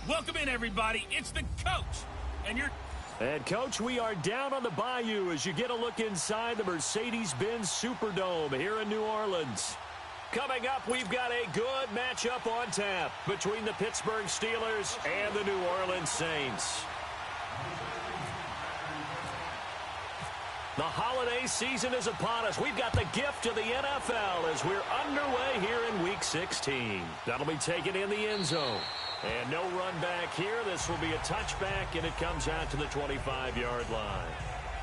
Welcome in, everybody. It's the coach. And, Coach, we are down on the bayou as you get a look inside the Mercedes-Benz Superdome here in New Orleans. Coming up, we've got a good matchup on tap between the Pittsburgh Steelers and the New Orleans Saints. The holiday season is upon us. We've got the gift of the NFL as we're underway here in Week 16. That'll be taken in the end zone. And no run back here. This will be a touchback, and it comes out to the 25-yard line.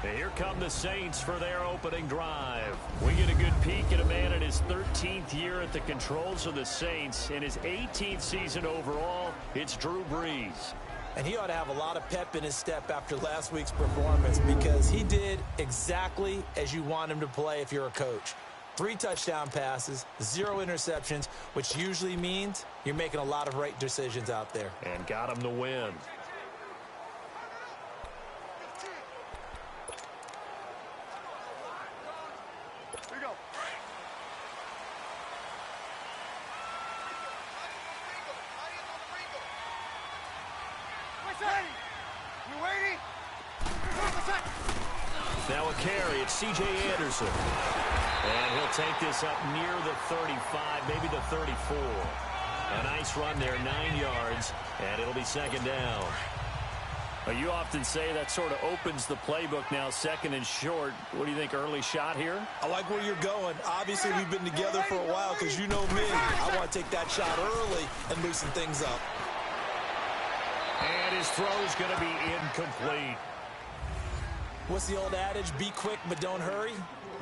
And here come the Saints for their opening drive. We get a good peek at a man in his 13th year at the controls of the Saints. In his 18th season overall, it's Drew Brees. And he ought to have a lot of pep in his step after last week's performance because he did exactly as you want him to play if you're a coach. 3 touchdown passes, 0 interceptions, which usually means you're making a lot of right decisions out there. And got him the win. Here we go. You waiting? Now a carry. It's C.J. Anderson. And he'll take this up near the 35, maybe the 34. A nice run there, 9 yards, and it'll be second down. You often say that sort of opens the playbook now, second and short. What do you think, early shot here? I like where you're going. Obviously, we've been together for a while because you know me. I want to take that shot early and loosen things up. And his throw's going to be incomplete. What's the old adage? Be quick, but don't hurry.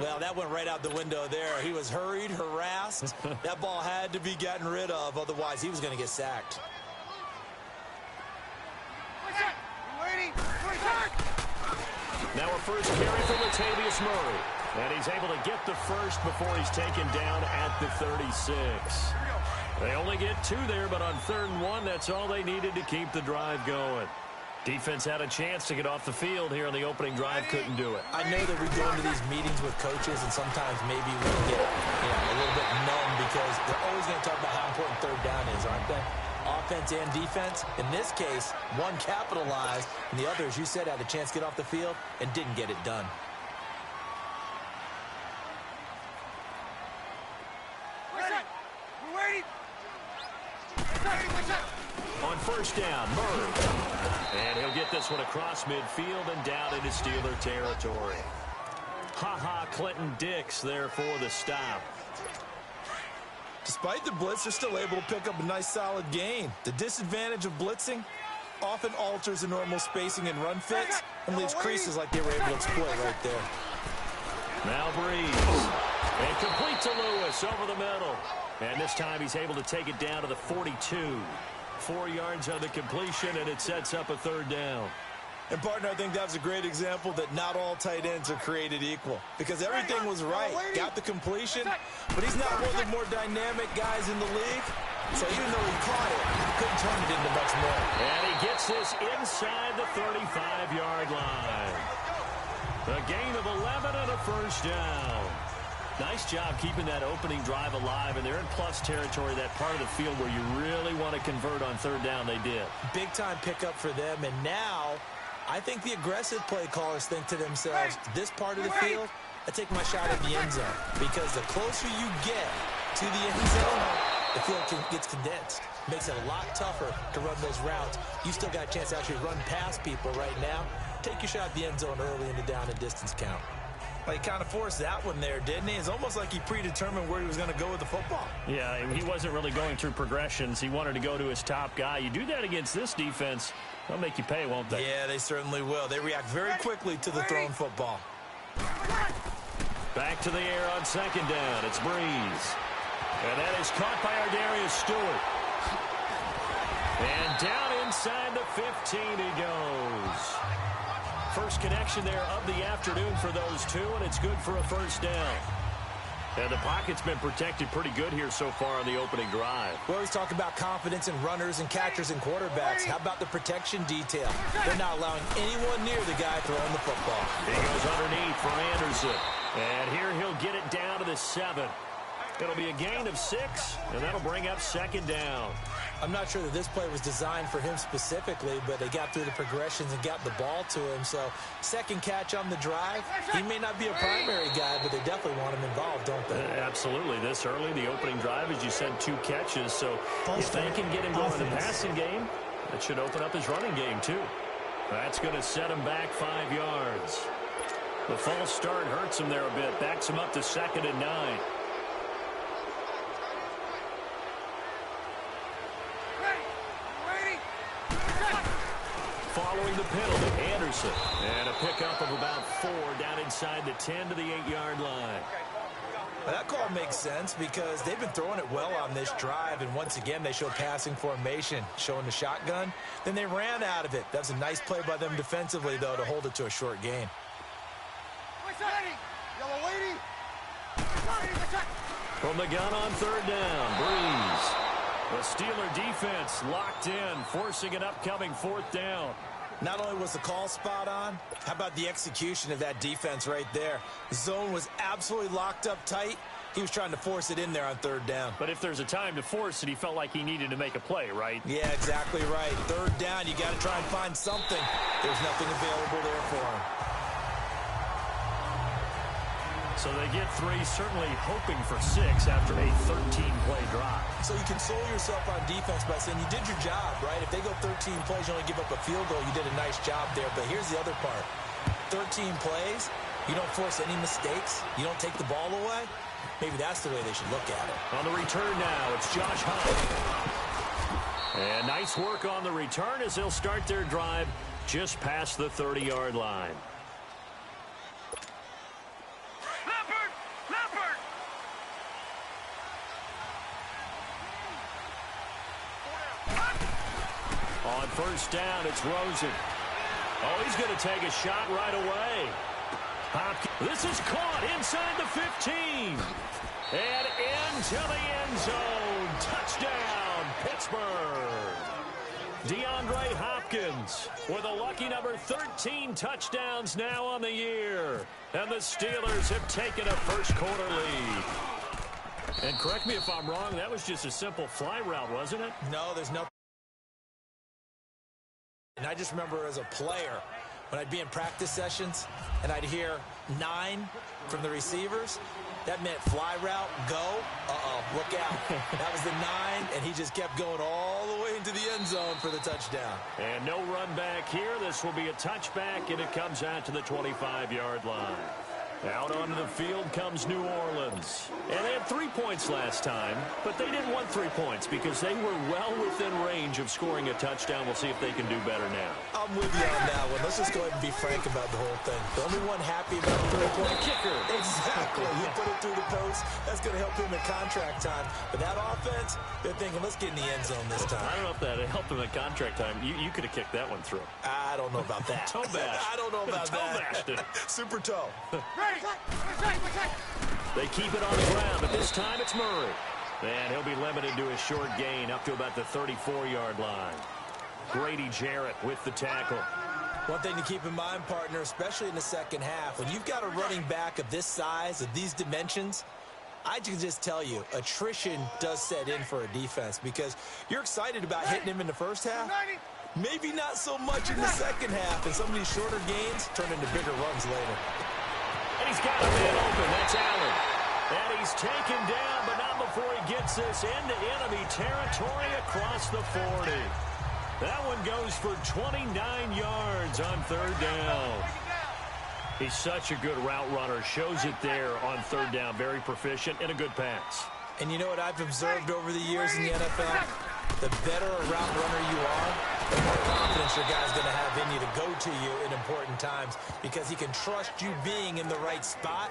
Well, that went right out the window there. He was hurried, harassed. That ball had to be gotten rid of. Otherwise, he was going to get sacked. Now a first carry for Latavius Murray. And he's able to get the first before he's taken down at the 36. They only get 2 there, but on 3rd and 1, that's all they needed to keep the drive going. Defense had a chance to get off the field here on the opening drive, couldn't do it. I know that we go into these meetings with coaches, and sometimes maybe we can get a little bit numb because they're always going to talk about how important 3rd down is, aren't they? Offense and defense. In this case, one capitalized, and the other, as you said, had a chance to get off the field and didn't get it done. On first down, Murray. And he'll get this one across midfield and down into Steeler territory. Clinton Dix there for the stop. Despite the blitz, they're still able to pick up a nice solid gain. The disadvantage of blitzing often alters the normal spacing and run fits and leaves creases like they were able to exploit right there. Now Brees. And complete to Lewis over the middle. And this time he's able to take it down to the 42. 4 yards on the completion, and it sets up a 3rd down. And, partner, I think that was a great example that not all tight ends are created equal. Because everything was right. Got the completion, but he's not one of the more dynamic guys in the league. So even though he caught it, he couldn't turn it into much more. And he gets this inside the 35-yard line. A gain of 11 and a first down. Nice job keeping that opening drive alive, and they're in plus territory, that part of the field where you really want to convert on 3rd down. They did. Big-time pickup for them, and now I think the aggressive play callers think to themselves, this part of the field, I take my shot at the end zone, because the closer you get to the end zone, the field gets condensed. Makes it a lot tougher to run those routes. You still got a chance to actually run past people right now. Take your shot at the end zone early in the down and distance count. Well, he kind of forced that one there, didn't he? It's almost like he predetermined where he was going to go with the football. Yeah, he wasn't really going through progressions. He wanted to go to his top guy. You do that against this defense, they'll make you pay, won't they? Yeah, they certainly will. They react very quickly to the thrown football. Back to the air on 2nd down. It's Brees. And that is caught by Ardarius Stewart. And down inside the 15 he goes. First connection there of the afternoon for those two, and it's good for a first down. And the pocket's been protected pretty good here so far on the opening drive. We always talk about confidence in runners and catchers and quarterbacks. How about the protection detail? They're not allowing anyone near the guy throwing the football. He goes underneath for Anderson. And here he'll get it down to the 7. It'll be a gain of 6, and that'll bring up 2nd down. I'm not sure that this play was designed for him specifically, but they got through the progressions and got the ball to him. So second catch on the drive. He may not be a primary guy, but they definitely want him involved, don't they? Absolutely. This early, the opening drive, as you said, 2 catches. So if they can get him going in the passing game, that should open up his running game too. That's going to set him back 5 yards. The false start hurts him there a bit. Backs him up to 2nd and 9. Following the penalty, Anderson. And a pickup of about 4 down inside the 10 to the 8-yard line. Well, that call makes sense because they've been throwing it well on this drive, and once again they show passing formation, showing the shotgun. Then they ran out of it. That was a nice play by them defensively, though, to hold it to a short gain. From the gun on 3rd down, Breeze. The Steeler defense locked in, forcing an upcoming 4th down. Not only was the call spot on, how about the execution of that defense right there? The zone was absolutely locked up tight. He was trying to force it in there on 3rd down. But if there's a time to force it, he felt like he needed to make a play, right? Yeah, exactly right. 3rd down, you got to try and find something. There's nothing available there for him. So they get 3, certainly hoping for 6 after a 13-play drive. So you console yourself on defense by saying you did your job, right? If they go 13 plays, you only give up a field goal, you did a nice job there. But here's the other part. 13 plays, you don't force any mistakes, you don't take the ball away. Maybe that's the way they should look at it. On the return now, it's Josh Hunt. And nice work on the return as they'll start their drive just past the 30-yard line. On 1st down, it's Rosen. Oh, he's going to take a shot right away. Hopkins. This is caught inside the 15. And into the end zone. Touchdown, Pittsburgh. DeAndre Hopkins with a lucky number 13 touchdowns now on the year. And the Steelers have taken a first-quarter lead. And correct me if I'm wrong, that was just a simple fly route, wasn't it? No, there's nothing. And I just remember as a player, when I'd be in practice sessions and I'd hear 9 from the receivers, that meant fly route, go, look out. That was the 9, and he just kept going all the way into the end zone for the touchdown. And no run back here. This will be a touchback, and it comes out to the 25-yard line. Out onto the field comes New Orleans. And they had 3 points last time, but they didn't want 3 points because they were well within range of scoring a touchdown. We'll see if they can do better now. I'm with you on that one. Let's just go ahead and be frank about the whole thing. The only one happy about the 3-point kicker. Exactly. You put it through the post. That's going to help him in contract time. But that offense, they're thinking, let's get in the end zone this time. I don't know if that helped him at contract time. You could have kicked that one through. I don't know about that. Toe bash. I don't know about that. Toe bashed it. Super toe. They keep it on the ground, but this time it's Murray. And he'll be limited to a short gain up to about the 34-yard line. Grady Jarrett with the tackle. One thing to keep in mind, partner, especially in the second half, when you've got a running back of this size, of these dimensions, I can just tell you, attrition does set in for a defense because you're excited about hitting him in the first half. Maybe not so much in the second half, and some of these shorter gains turn into bigger runs later. And he's got a man open. That's Allen. And he's taken down, but not before he gets this into enemy territory across the 40. That one goes for 29 yards on 3rd down. He's such a good route runner. Shows it there on 3rd down. Very proficient and a good pass. And you know what I've observed over the years in the NFL? The better a route runner you are, the more confidence your guy's going to have in you to go to you in important times because he can trust you being in the right spot,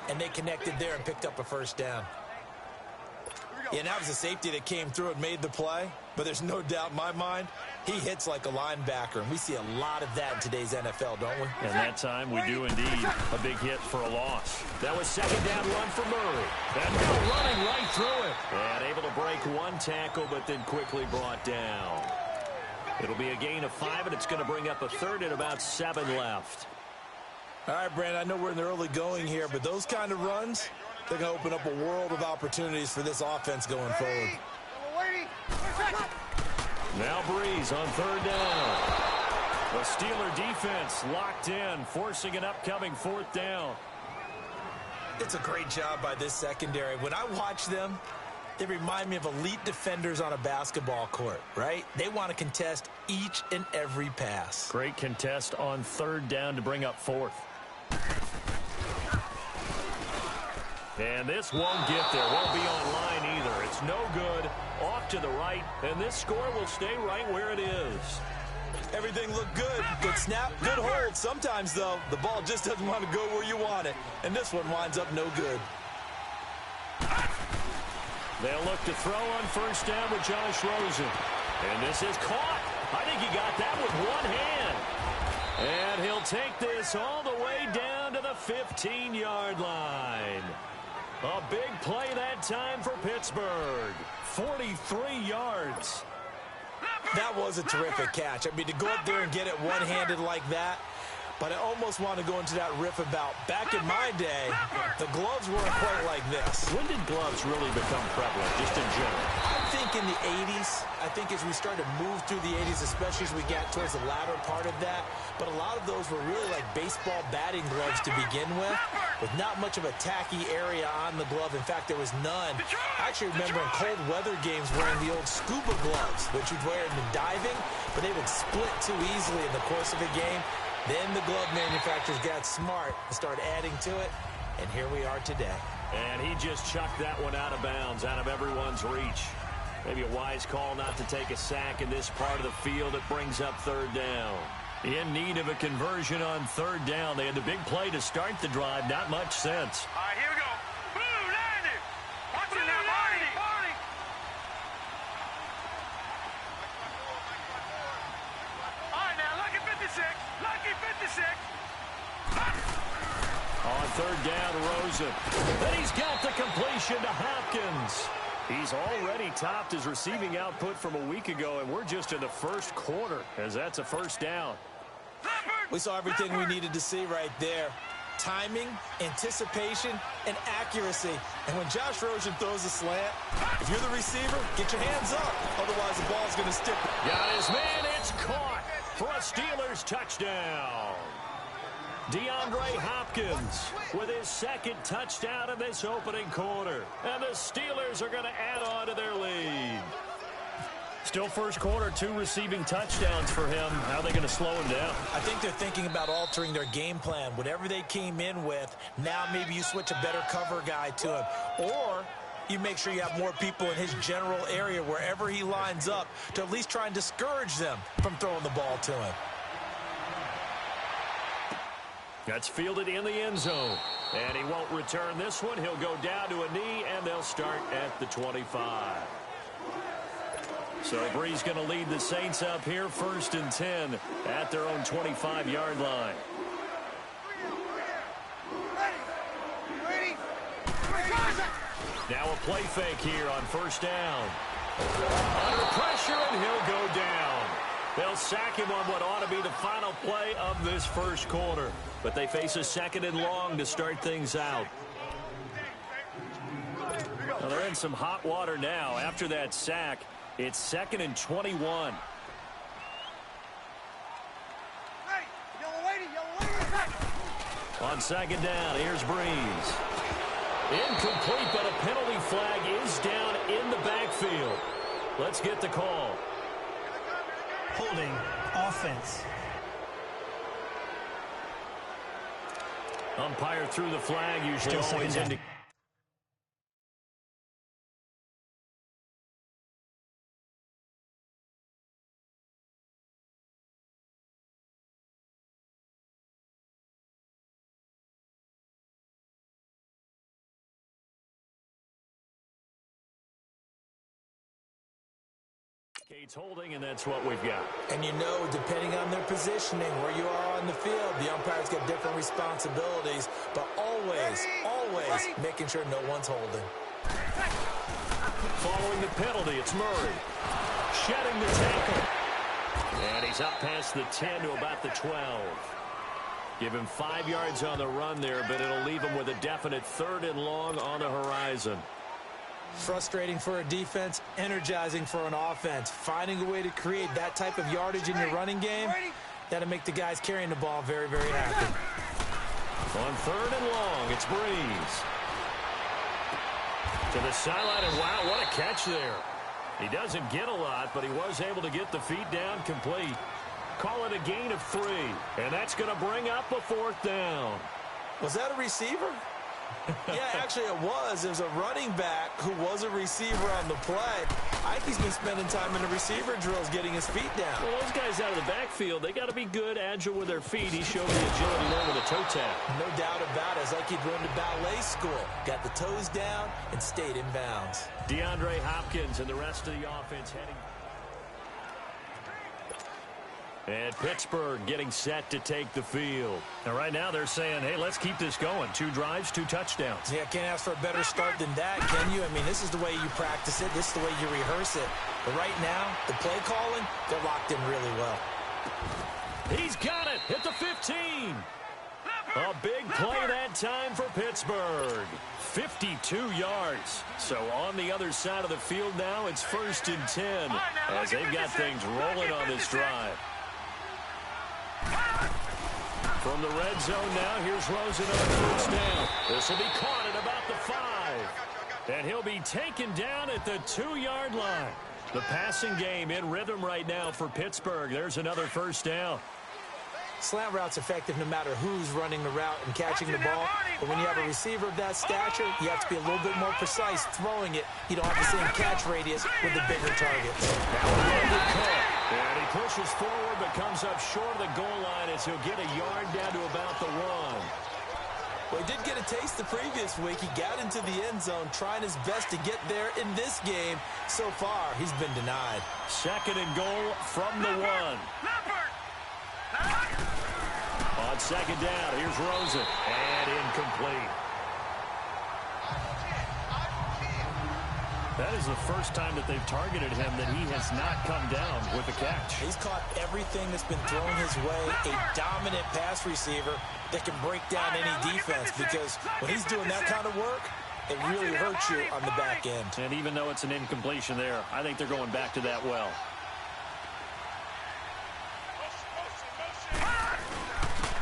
and they connected there and picked up a 1st down. Yeah, and that was a safety that came through and made the play, but there's no doubt in my mind, he hits like a linebacker, and we see a lot of that in today's NFL, don't we? And that time we do indeed. A big hit for a loss. That was 2nd down run for Murray. And now running right through it. And able to break 1 tackle, but then quickly brought down. It'll be a gain of 5, and it's going to bring up a 3rd and about 7 left. All right, Brandon, I know we're in the early going here, but those kind of runs, they're going to open up a world of opportunities for this offense going forward. Now Breeze on third down. The Steeler defense locked in, forcing an upcoming fourth down. It's a great job by this secondary. When I watch them, they remind me of elite defenders on a basketball court, right? They want to contest each and every pass. Great contest on third down to bring up fourth. And this won't get there. Won't be online either. It's no good. Off to the right. And this score will stay right where it is. Everything looked good. Good snap, good hold. Sometimes, though, the ball just doesn't want to go where you want it. And this one winds up no good. They'll look to throw on first down with Josh Rosen. And this is caught. I think he got that with one hand. And he'll take this all the way down to the 15-yard line. A big play that time for Pittsburgh. 43 yards. That was a terrific catch. I mean, to go up there and get it one-handed like that, but I almost want to go into that riff about back in my day, the gloves weren't quite like this. When did gloves really become prevalent, just in general? I think in the 80s. I think as we started to move through the 80s, especially as we got towards the latter part of that. But a lot of those were really like baseball batting gloves to begin with not much of a tacky area on the glove. In fact, there was none. I actually remember in cold weather games wearing the old scuba gloves, which you'd wear in diving, but they would split too easily in the course of a game. Then the glove manufacturers got smart and started adding to it, and here we are today. And he just chucked that one out of bounds, out of everyone's reach. Maybe a wise call not to take a sack in this part of the field. It brings up third down. In need of a conversion on third down. They had the big play to start the drive. Not much sense. All right, here we go. Blue, landing. Watch it now, Barney. Barney. All right, now, lucky 56. Lucky 56. On third down, Rosen. Then he's got the completion to Hopkins. He's already topped his receiving output from a week ago, and we're just in the first quarter, as that's a first down. We saw everything we needed to see right there. Timing, anticipation, and accuracy. And when Josh Rosen throws a slant, if you're the receiver, get your hands up. Otherwise, the ball's going to stick. Got his man. It's caught for a Steelers touchdown. DeAndre Hopkins with his second touchdown in this opening quarter. And the Steelers are going to add on to their lead. Still first quarter, 2 receiving touchdowns for him. How are they going to slow him down? I think they're thinking about altering their game plan. Whatever they came in with, now maybe you switch a better cover guy to him. Or you make sure you have more people in his general area wherever he lines up to at least try and discourage them from throwing the ball to him. That's fielded in the end zone. And he won't return this one. He'll go down to a knee, and they'll start at the 25. So Breeze going to lead the Saints up here, 1st and 10 at their own 25-yard line. Now a play fake here on first down. Under pressure, and he'll go down. They'll sack him on what ought to be the final play of this first quarter. But they face a 2nd and long to start things out. Well, they're in some hot water now. After that sack, it's 2nd and 21. On 2nd down, here's Breeze. Incomplete, but a penalty flag is down in the backfield. Let's get the call. Holding offense. Umpire threw the flag, usually Still always second down. Cates holding, and that's what we've got. And you know, depending on their positioning, where you are on the field, the umpires get different responsibilities, but always making sure no one's holding. Following the penalty, it's Murray. Shedding the tackle. And he's up past the 10 to about the 12. Give him 5 yards on the run there, but it'll leave him with a definite 3rd and long on the horizon. Frustrating for a defense, energizing for an offense. Finding a way to create that type of yardage in your running game, that'll make the guys carrying the ball very, very happy. On 3rd and long, it's Breeze. To the sideline, and wow, what a catch there. He doesn't get a lot, but he was able to get the feet down complete. Call it a gain of 3, and that's going to bring up a 4th down. Was that a receiver? Yeah, actually it was. There's a running back who was a receiver on the play. I think he's been spending time in the receiver drills getting his feet down. Well, those guys out of the backfield, they got to be good, agile with their feet. He showed the agility there with a toe tap. No doubt about it. It's like he'd run to ballet school. Got the toes down and stayed in bounds. DeAndre Hopkins and the rest of the offense heading. And Pittsburgh getting set to take the field. And right now they're saying, hey, let's keep this going. 2 drives, 2 touchdowns. Yeah, can't ask for a better start than that, can you? I mean, this is the way you practice it. This is the way you rehearse it. But right now, the play calling, they're locked in really well. He's got it at the 15. A big play that time for Pittsburgh. 52 yards. So on the other side of the field now, it's 1st and 10 as they've got things rolling on this drive. From the red zone now, here's Rosen on 1st down. This will be caught at about the 5. And he'll be taken down at the 2-yard line. The passing game in rhythm right now for Pittsburgh. There's another 1st down. Slant route's effective no matter who's running the route and catching the ball. But when you have a receiver of that stature, you have to be a little bit more precise throwing it. You don't have the same catch radius with the bigger targets. And he pushes forward but comes up short of the goal line as he'll get a yard down to about the 1. Well, he did get a taste the previous week. He got into the end zone trying his best to get there in this game. So far, he's been denied. 2nd and goal from the 1. On 2nd down, here's Rosen. And incomplete. That is the first time that they've targeted him that he has not come down with a catch. He's caught everything that's been thrown his way. A dominant pass receiver that can break down any defense, because when he's doing that kind of work, it really hurts you on the back end. And even though it's an incompletion there, I think they're going back to that well.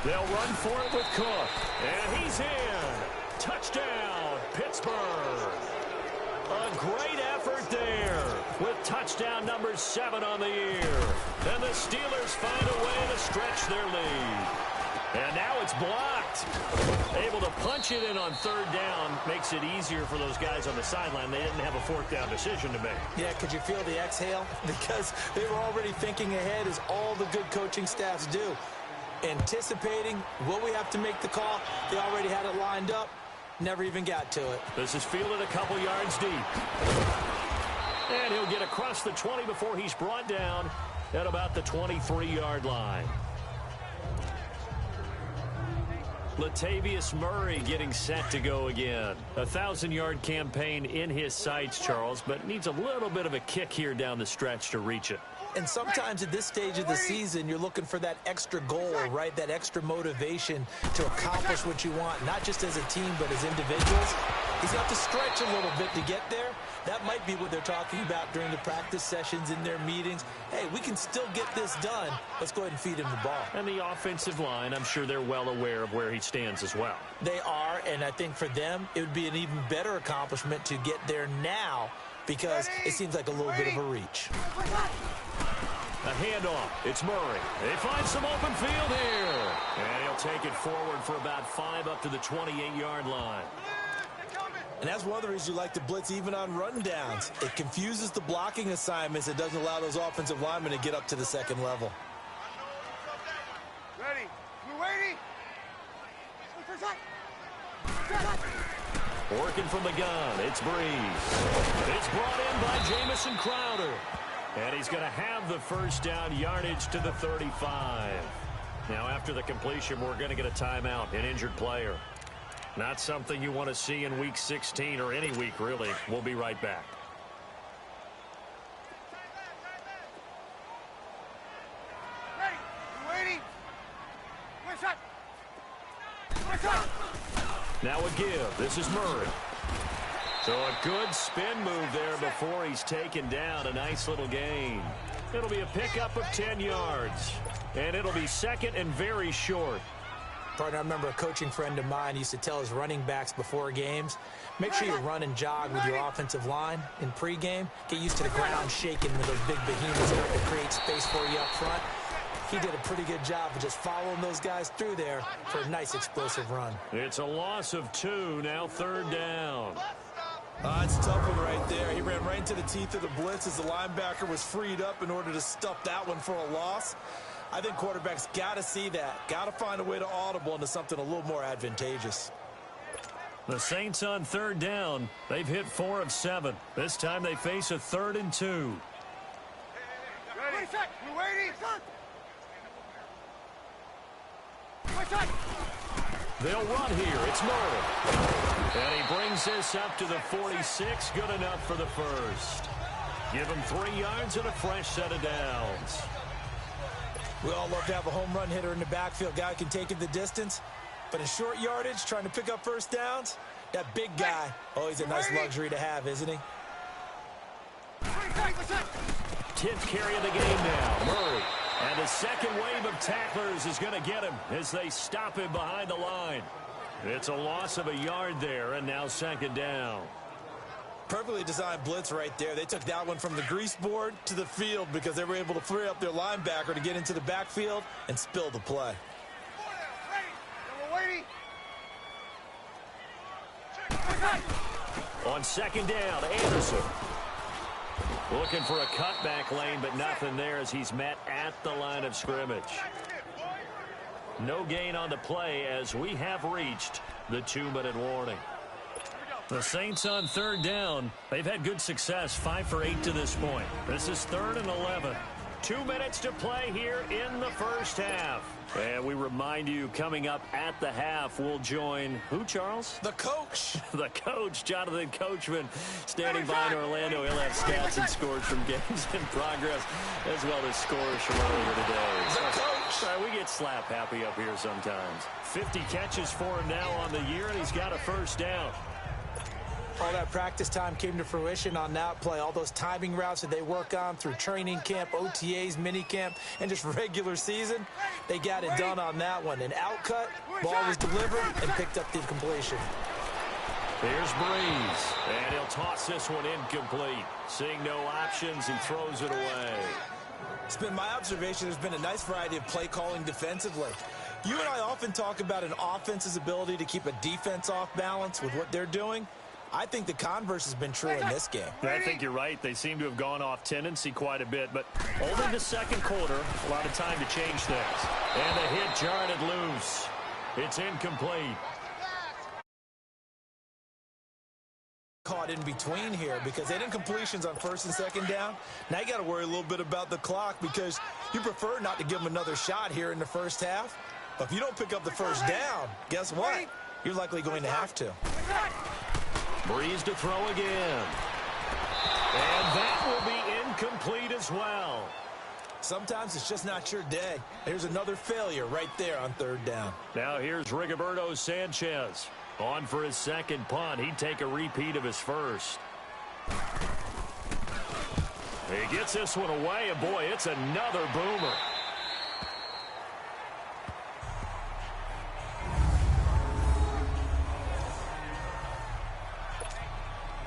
They'll run for it with Cook. And he's in. Touchdown, Pittsburgh. A great effort there with touchdown number 7 on the year. And the Steelers find a way to stretch their lead. And now it's blocked. Able to punch it in on 3rd down makes it easier for those guys on the sideline. They didn't have a 4th down decision to make. Yeah, could you feel the exhale? Because they were already thinking ahead, as all the good coaching staffs do. Anticipating, will we have to make the call? They already had it lined up. Never even got to it. This is fielded a couple yards deep. And he'll get across the 20 before he's brought down at about the 23-yard line. Latavius Murray getting set to go again. A 1,000-yard campaign in his sights, Charles, but needs a little bit of a kick here down the stretch to reach it. And sometimes at this stage of the season, you're looking for that extra goal, right? That extra motivation to accomplish what you want, not just as a team, but as individuals. He's got to stretch a little bit to get there. That might be what they're talking about during the practice sessions, in their meetings. Hey, we can still get this done. Let's go ahead and feed him the ball. And the offensive line, I'm sure they're well aware of where he stands as well. They are, and I think for them, it would be an even better accomplishment to get there now, because it seems like a little bit of a reach. A handoff. It's Murray. They find some open field here. And he'll take it forward for about 5 up to the 28-yard line. And that's one of the reasons you like to blitz even on rundowns. It confuses the blocking assignments. It doesn't allow those offensive linemen to get up to the 2nd level. Ready. You ready? Working from the gun. It's Breeze. It's brought in by Jamison Crowder. And he's going to have the 1st down, yardage to the 35. Now, after the completion, we're going to get a timeout, an injured player. Not something you want to see in Week 16 or any week, really. We'll be right back. Ready. You ready? One shot. One shot. Now a give. This is Murray. So a good spin move there before he's taken down. A nice little gain. It'll be a pickup of 10 yards. And it'll be second and very short. Partner, I remember a coaching friend of mine used to tell his running backs before games, make sure you run and jog with your offensive line in pregame. Get used to the ground shaking with those big behemoths start to create space for you up front. He did a pretty good job of just following those guys through there for a nice explosive run. It's a loss of 2, now third down. It's a tough one right there. He ran right into the teeth of the blitz as the linebacker was freed up in order to stuff that one for a loss. I think quarterbacks got to see that. Got to find a way to audible into something a little more advantageous. The Saints on third down. They've hit 4 of 7. This time they face a 3rd and 2. Ready, set, we're waiting. They'll run here. It's Murray. And he brings this up to the 46. Good enough for the first. Give him 3 yards and a fresh set of downs. We all love to have a home run hitter in the backfield. Guy can take it the distance. But in short yardage, trying to pick up first downs, that big guy, always a nice luxury to have, isn't he? 10th carry of the game now. Murray. And the second wave of tacklers is going to get him as they stop him behind the line. It's a loss of a yard there, and now second down. Perfectly designed blitz right there. They took that one from the grease board to the field because they were able to free up their linebacker to get into the backfield and spill the play. On second down, Anderson. Looking for a cutback lane, but nothing there as he's met at the line of scrimmage. No gain on the play as we have reached the 2-minute warning. The Saints on third down. They've had good success, 5 for 8 to this point. This is 3rd and 11. 2 minutes to play here in the first half. And we remind you, coming up at the half, we'll join who, Charles? The coach. The coach, Jonathan Coachman, standing by in Orlando. He'll have stats and scores from games in progress, as well as scores from earlier today. The coach. We get slap happy up here sometimes. 50 catches for him now on the year, and he's got a first down. All that practice time came to fruition on that play. All those timing routes that they work on through training camp, OTAs, minicamp, and just regular season, they got it done on that one. An outcut, ball was delivered, and picked up the completion. Here's Breeze, and he'll toss this one incomplete. Seeing no options, he throws it away. It's been my observation there's been a nice variety of play calling defensively. You and I often talk about an offense's ability to keep a defense off balance with what they're doing. I think the converse has been true in this game. I think you're right. They seem to have gone off tendency quite a bit, but only the second quarter, a lot of time to change things. And the hit jarred it loose. It's incomplete. Caught in between here because they didn't incompletions on first and second down. Now you got to worry a little bit about the clock because you prefer not to give them another shot here in the first half. But if you don't pick up the first down, guess what? You're likely going to have to. Breeze to throw again. And that will be incomplete as well. Sometimes it's just not your day. There's another failure right there on third down. Now here's Rigoberto Sanchez. On for his second punt. He'd take a repeat of his first. He gets this one away, and boy, it's another boomer.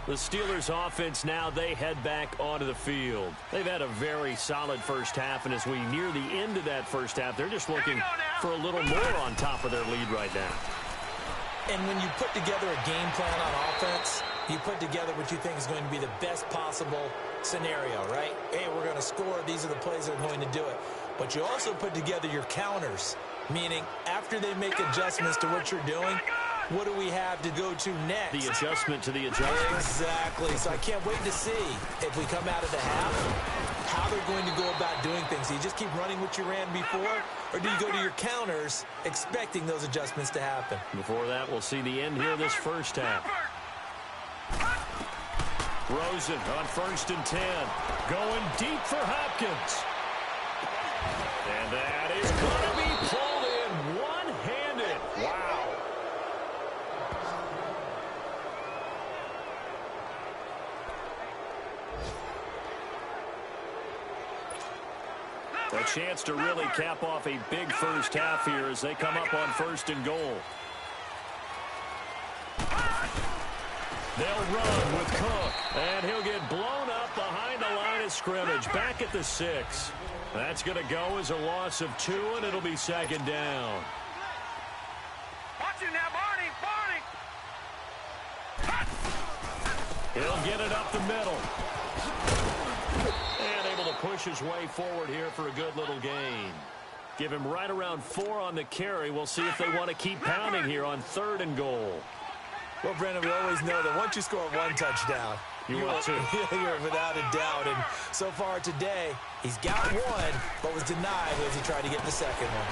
The Steelers offense now, they head back onto the field. They've had a very solid first half, and as we near the end of that first half, they're just looking for a little more on top of their lead right now. And when you put together a game plan on offense, you put together what you think is going to be the best possible scenario, right? Hey, we're going to score. These are the plays that are going to do it. But you also put together your counters, meaning after they make adjustments to what you're doing, what do we have to go to next? The adjustment to the adjustment. Exactly. So I can't wait to see if we come out of the half, how they're going to go about doing things. Do you just keep running what you ran before, or do you go to your counters expecting those adjustments to happen? Before that, we'll see the end here of this first half. Rosen on 1st and 10. Going deep for Hopkins. And that is going to be pulled in one-handed. Wow. A chance to really cap off a big first half here as they come up on 1st and goal. They'll run with Cook, and he'll get blown up behind the line of scrimmage, back at the 6. That's going to go as a loss of 2, and it'll be 2nd down. Watch it now, Barney. He'll get it up the middle. And able to push his way forward here for a good little gain. Give him right around 4 on the carry. We'll see if they want to keep pounding here on 3rd and goal. Well, Brandon, we always know that once you score 1 touchdown, you will too. You're without a doubt. And so far today, he's got 1, but was denied as he tried to get the 2nd one.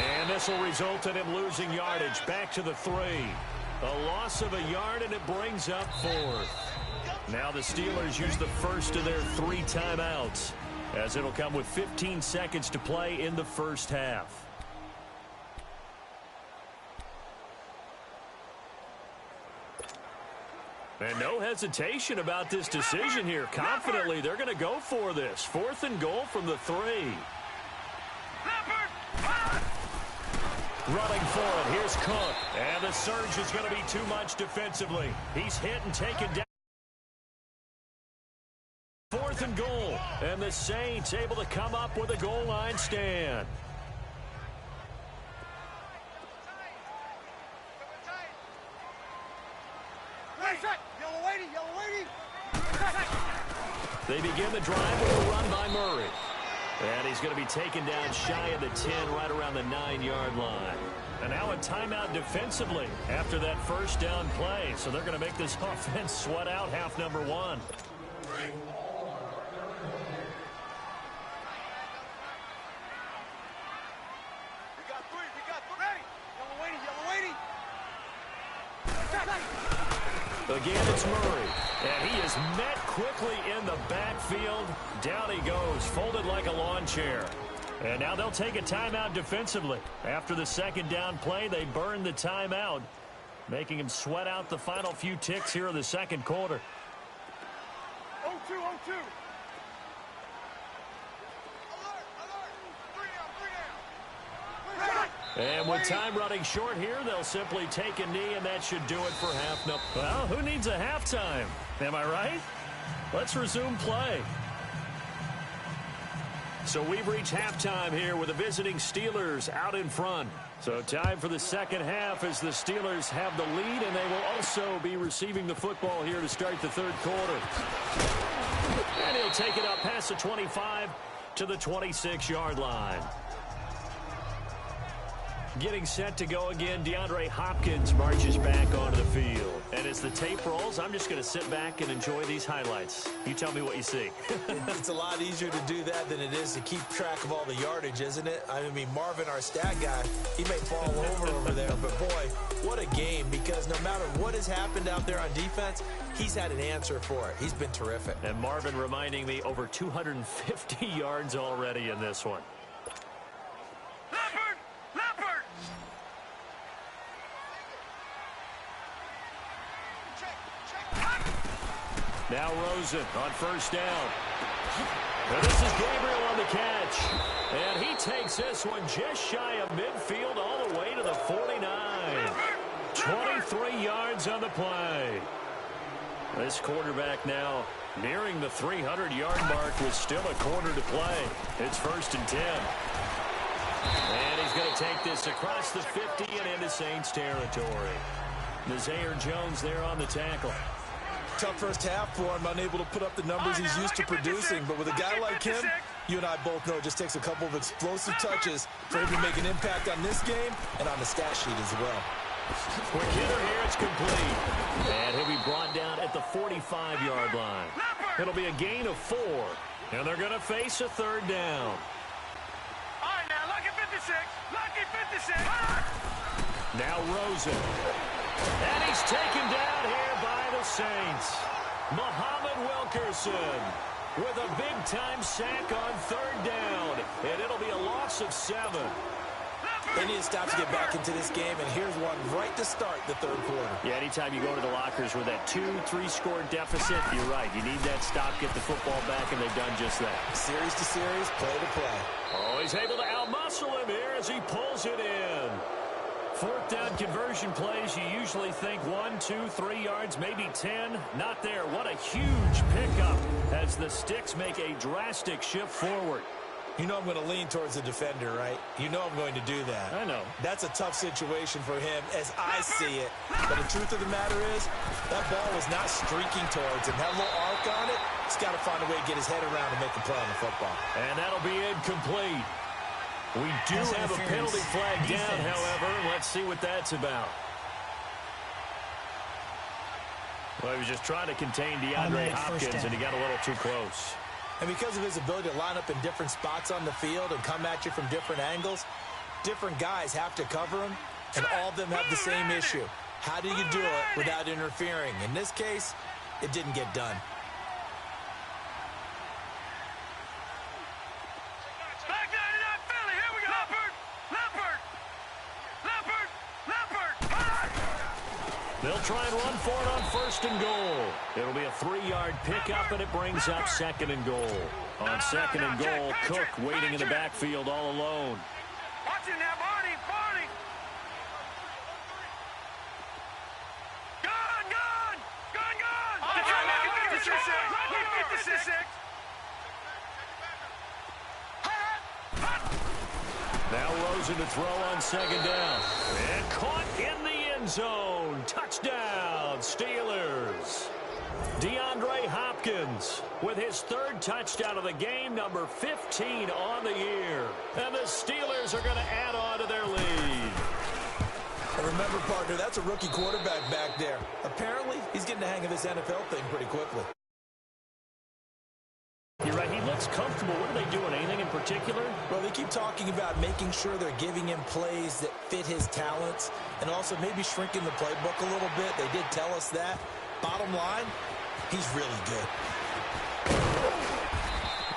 And this will result in him losing yardage back to the 3. A loss of a yard, and it brings up 4th. Now the Steelers use the first of their 3 timeouts, as it'll come with 15 seconds to play in the first half. And no hesitation about this decision here. Confidently, they're going to go for this. 4th and goal from the 3. Running for it. Here's Cook. And the surge is going to be too much defensively. He's hit and taken down. 4th and goal. And the Saints able to come up with a goal line stand. They begin the drive with a run by Murray. And he's going to be taken down shy of the 10, right around the 9-yard line. And now a timeout defensively after that first down play. So they're going to make this offense sweat out half number 1. Again, it's Murray, and he is met quickly in the backfield. Down he goes, folded like a lawn chair. And now they'll take a timeout defensively. After the 2nd down play, they burn the timeout, making him sweat out the final few ticks here in the 2nd quarter. 0-2, 0-2. And with time running short here, they'll simply take a knee, and that should do it for half. No, well, who needs a halftime? Am I right? Let's resume play. So we've reached halftime here with the visiting Steelers out in front. So time for the 2nd half as the Steelers have the lead, and they will also be receiving the football here to start the 3rd quarter. And he'll take it up past the 25 to the 26-yard line. Getting set to go again, DeAndre Hopkins marches back onto the field. And as the tape rolls, I'm just going to sit back and enjoy these highlights. You tell me what you see. It's a lot easier to do that than it is to keep track of all the yardage, isn't it? I mean, Marvin, our stat guy, he may fall over there. But, boy, what a game, because no matter what has happened out there on defense, he's had an answer for it. He's been terrific. And Marvin reminding me over 250 yards already in this one. Now Rosen on 1st down. And this is Gabriel on the catch. And he takes this one just shy of midfield all the way to the 49. 23 yards on the play. This quarterback now nearing the 300-yard mark with still a quarter to play. It's 1st and 10. And he's going to take this across the 50 and into Saints territory. Nazaire Jones there on the tackle. Tough first half for him, unable to put up the numbers he's used to producing. But with a guy like him, you and I both know it just takes a couple of explosive touches for him to make an impact on this game and on the stat sheet as well. Quick hitter here, it's complete. And he'll be brought down at the 45-yard line. It'll be a gain of 4. And they're going to face a 3rd down. All right, now, lucky 56. Lucky 56. Now Rosen. And he's taken down here by the Saints. Muhammad Wilkerson with a big-time sack on 3rd down. And it'll be a loss of 7. They need to stop to get back into this game, and here's one right to start the 3rd quarter. Yeah, anytime you go to the lockers with that 2-3 score deficit, you're right. You need that stop, get the football back in the they've done just that. Series to series, play to play. Oh, he's able to outmuscle him here as he pulls it in. Fourth down conversion plays, you usually think 1, 2, 3 yards, maybe 10. Not there. What a huge pickup as the Sticks make a drastic shift forward. You know I'm going to lean towards the defender, right? You know I'm going to do that. I know. That's a tough situation for him as I see it. But the truth of the matter is, that ball was not streaking towards him. Had a little arc on it. He's got to find a way to get his head around and make a play on the football. And that'll be incomplete. We do have a penalty flag down, however. Let's see what that's about. Well, he was just trying to contain DeAndre Hopkins, and he got a little too close. And because of his ability to line up in different spots on the field and come at you from different angles, different guys have to cover him, and all of them have the same issue. How do you do it without interfering? In this case, it didn't get done. Back 99 Philly. Here we go. Leopard. They'll try and run for it on 1st and goal. It'll be a 3-yard pickup, and it brings up 2nd and goal. On 2nd and goal, Cook waiting in the backfield all alone. Watch it now, Barney. Now Rosen to throw on 2nd down. And caught in the end zone. Touchdown, Steelers. DeAndre Hopkins with his 3rd touchdown of the game, number 15 on the year. And the Steelers are going to add on to their lead. And remember, partner, that's a rookie quarterback back there. Apparently, he's getting the hang of this NFL thing pretty quickly. You're right. He looks comfortable. What are they doing? Anything in particular? Well, they keep talking about making sure they're giving him plays that fit his talents and also maybe shrinking the playbook a little bit. They did tell us that. Bottom line, he's really good.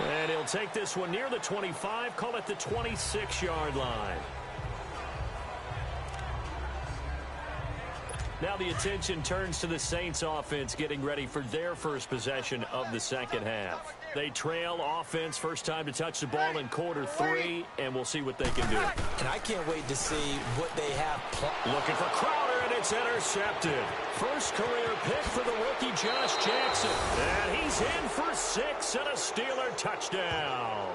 And he'll take this one near the 25, call it the 26-yard line. Now the attention turns to the Saints offense getting ready for their first possession of the second half. They trail offense, first time to touch the ball in quarter 3, and we'll see what they can do. And I can't wait to see what they have. Looking for Crowder, and it's intercepted. First career pick for the rookie Josh Jackson. And he's in for 6 and a Steeler touchdown.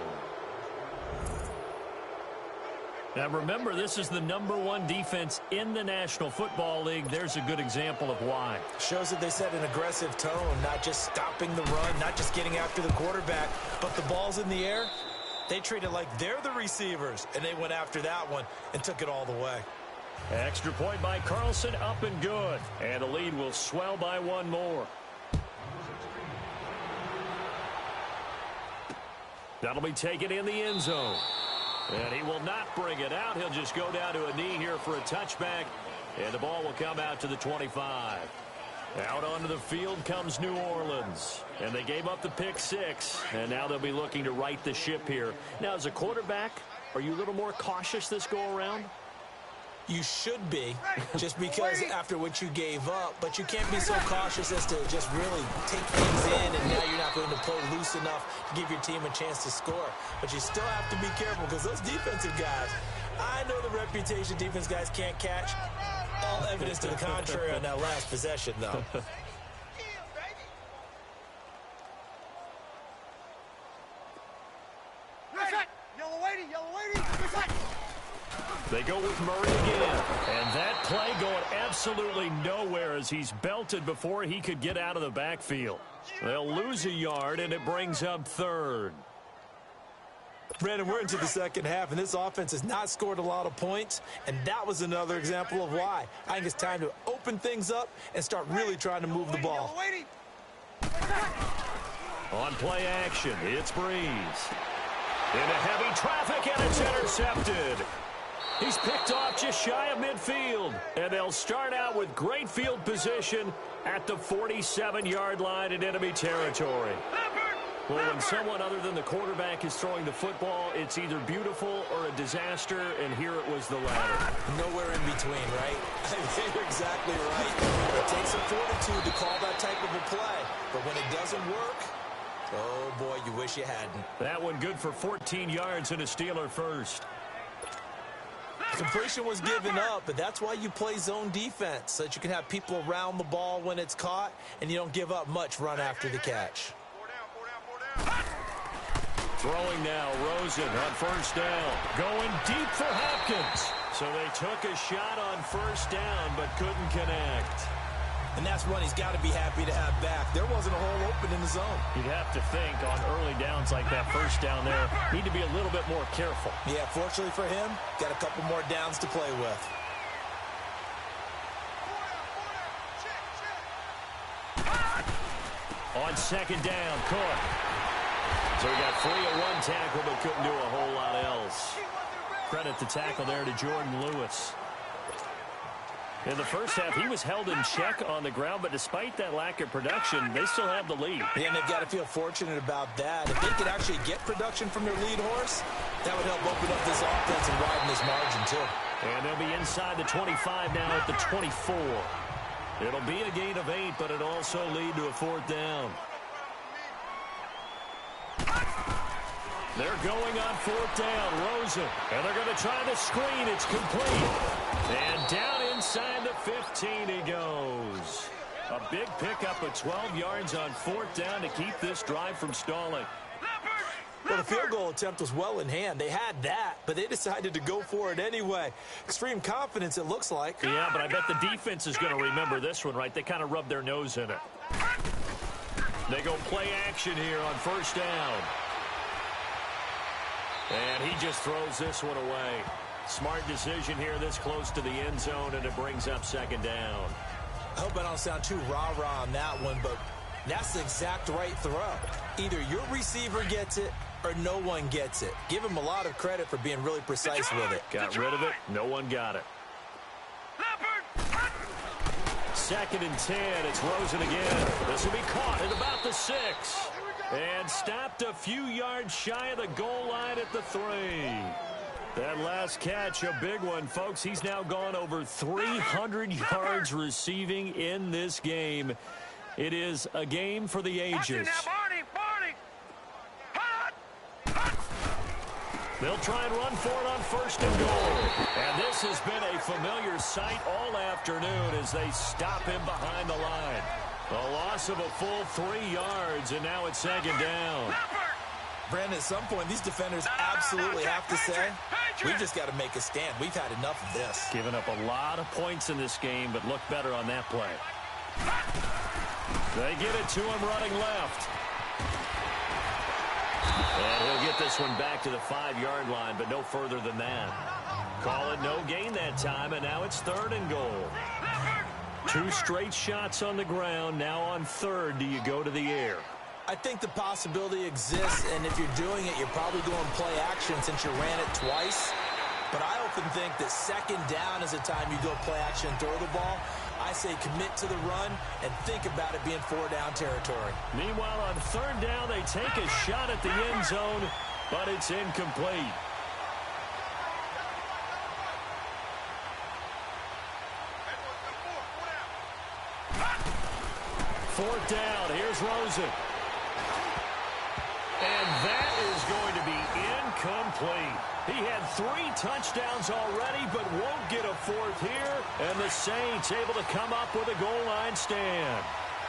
Now remember, this is the #1 defense in the National Football League. There's a good example of why. Shows that they set an aggressive tone, not just stopping the run, not just getting after the quarterback, but the ball's in the air. They treat it like they're the receivers, and they went after that one and took it all the way. Extra point by Carlson, up and good. And the lead will swell by 1 more. That'll be taken in the end zone. And he will not bring it out. He'll just go down to a knee here for a touchback. And the ball will come out to the 25. Out onto the field comes New Orleans. And they gave up the pick 6. And now they'll be looking to right the ship here. Now, as a quarterback, are you a little more cautious this go-around? You should be, just because after what you gave up, but you can't be so cautious as to just really take things in, and now you're not going to play loose enough to give your team a chance to score. But you still have to be careful, because those defensive guys, I know the reputation defense guys can't catch. All evidence to the contrary on that last possession, though. They go with Murray again. And that play going absolutely nowhere as he's belted before he could get out of the backfield. They'll lose a yard, and it brings up 3rd. Brandon, we're into the second half, and this offense has not scored a lot of points, and that was another example of why. I think it's time to open things up and start really trying to move the ball. On play action, it's Breeze. Into heavy traffic, and it's intercepted. He's picked off just shy of midfield. And they'll start out with great field position at the 47-yard line in enemy territory. Well, when someone other than the quarterback is throwing the football, it's either beautiful or a disaster, and here it was the latter. Nowhere in between, right? You're exactly right. It takes some fortitude to call that type of a play. But when it doesn't work, Oh, boy, you wish you hadn't. That one good for 14 yards and a Steeler first. Completion was given up, but that's why you play zone defense, so that you can have people around the ball when it's caught, and you don't give up much run after the catch. Throwing now, Rosen on first down. Going deep for Hopkins. So they took a shot on first down, but couldn't connect. And that's one he's got to be happy to have back. There wasn't a hole open in the zone. You'd have to think on early downs like that first down there, need to be a little bit more careful. Yeah, fortunately for him, got a couple more downs to play with. On second down, Cook. So he got free of one tackle, but couldn't do a whole lot else. Credit the tackle there to Jordan Lewis. In the first half, he was held in check on the ground, but despite that lack of production, they still have the lead. Yeah, and they've got to feel fortunate about that. If they could actually get production from their lead horse, that would help open up this offense and widen this margin, too. And they'll be inside the 25 now at the 24. It'll be a gain of 8, but it'll also lead to a fourth down. They're going on fourth down, Rosen. And they're going to try the screen. It's complete. And down inside the 15 he goes. A big pickup of 12 yards on fourth down to keep this drive from stalling. Well, the field goal attempt was well in hand. They had that, but they decided to go for it anyway. Extreme confidence, it looks like. Yeah, but I bet the defense is going to remember this one, right? They kind of rubbed their nose in it. They go play action here on first down. And he just throws this one away. Smart decision here this close to the end zone, and it brings up second down. I hope I don't sound too rah-rah on that one, but that's the exact right throw. Either your receiver gets it or no one gets it. Give him a lot of credit for being really precise with it. Got rid of it. No one got it. Second and 10. It's Rosen again. This will be caught at about the 6. And stopped a few yards shy of the goal line at the 3. That last catch, a big one, folks. He's now gone over 300 yards receiving in this game. It is a game for the ages. They'll try and run for it on first and goal. And this has been a familiar sight all afternoon as they stop him behind the line. A loss of a full 3 yards, and now it's second down. Brandon, at some point, these defenders absolutely have to say, we've just got to make a stand. We've had enough of this. Giving up a lot of points in this game, but look better on that play. They get it to him running left. And he'll get this one back to the 5-yard line, but no further than that. Call it no gain that time, and now it's third and goal. 2 straight shots on the ground. Now on third, do you go to the air? I think the possibility exists, and if you're doing it, you're probably going play action since you ran it twice. But I often think that second down is the time you go play action and throw the ball. I say commit to the run and think about it being 4-down territory. Meanwhile, on third down, they take a shot at the end zone, but it's incomplete. Fourth down, here's Rosen. And that is going to be incomplete. He had 3 touchdowns already, but won't get a fourth here. And the Saints able to come up with a goal line stand.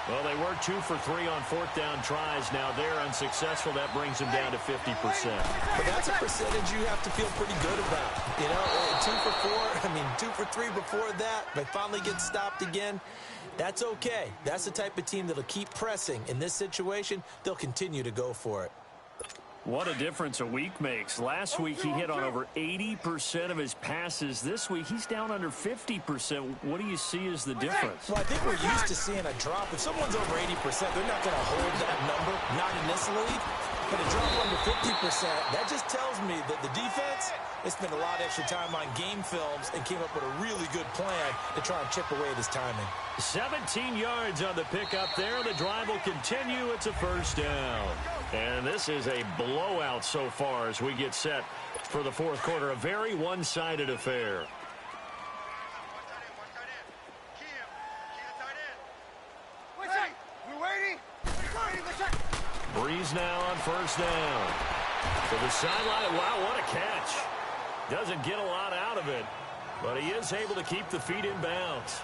Well, they were 2 for 3 on fourth down tries. Now they're unsuccessful. That brings them down to 50%. But that's a percentage you have to feel pretty good about. You know, 2 for 3 before that. They finally get stopped again. That's okay. That's the type of team that'll keep pressing. In this situation, they'll continue to go for it. What a difference a week makes. Last week, he hit on over 80% of his passes. This week, he's down under 50%. What do you see as the difference? Well, I think we're used to seeing a drop. If someone's over 80%, they're not going to hold that number, not in this league. But a drop under 50%, that just tells me that the defense has spent a lot of extra time on game films and came up with a really good plan to try and chip away at his timing. 17 yards on the pickup there. The drive will continue. It's a first down. And this is a blowout so far as we get set for the fourth quarter. A very one-sided affair. Breeze Breeze now on first down. To the sideline. Wow, what a catch. Doesn't get a lot out of it, but he is able to keep the feet in bounds.